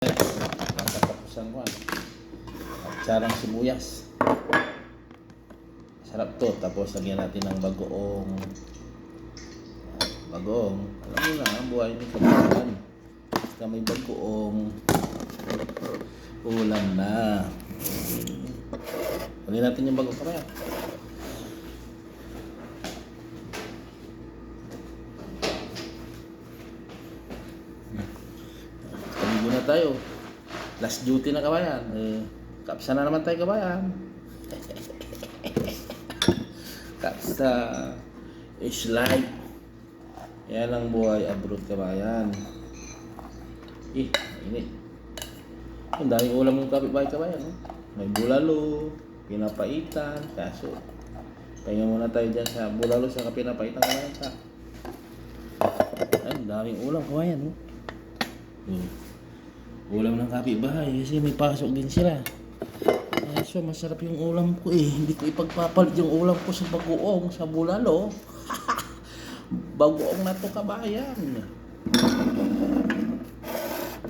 Ang katapusan ko at sarang sibuyas. Sarap to. Tapos lagyan natin ng bagoong. Bagoong. Alam mo na, ang buhay ni kabayan. Basta may bagoong. Ulam na. Lagyan natin yung bagoong kamaya. Kamigo na tayo. Last duty na kabayan. Kapsa na naman tayo kabayan. Kapsa is life. Yan ang buhay abroad kabayan. Ini. Ang daming ulam ng kapitbahay kabayan. May bulalo, pinapaitan, kaso. Pahinga muna tayo dyan sa bulalo sa pinapaitan kabayan sa. Ang daming ulam kabayan. Ulam ng kapitbahay kasi may pasok din sila. So masarap yung ulam ko hindi ko ipagpapalit yung ulam ko sa bagoong, sa bulalo. Bagoong na to kabayan.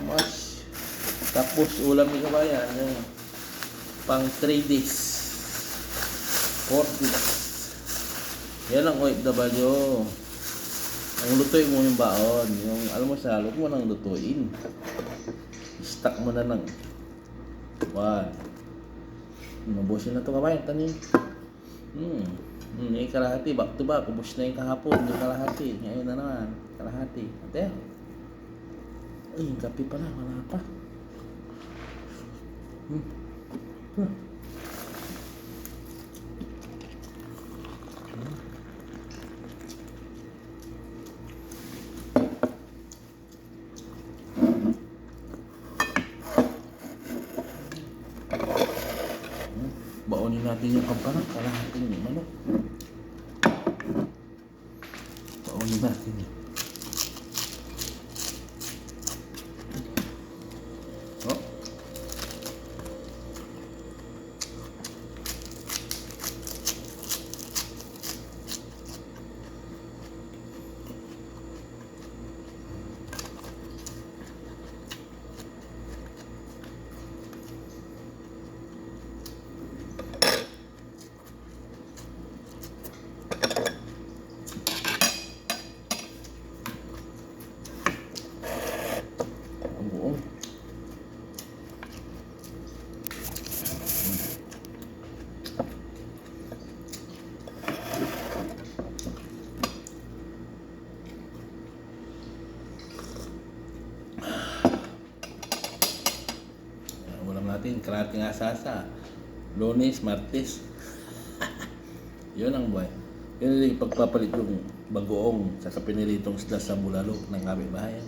Mas tapos ulam ni kabayan yung pang 3 days 4 days. Yan ang OFW. Ang lutuin mo yung baon, yung almusal, huwag mo nang lutuin. Stack mo na ng mabusin na ito kabayan, tanin. Yung kalahati, back to back, ubos na yung kahapon, yung kalahati. Ngayon na naman, kalahati. Ate, yung kape pala, wala pa. Baonin natin yung kampanak, kalahating manok. Baonin natin yun. Natin karating asasa Lunes, Martes. Yun ang buhay. Yun yung pagpapalit yung bagoong sa pinilitong isda sa bulalo ng kapitbahay.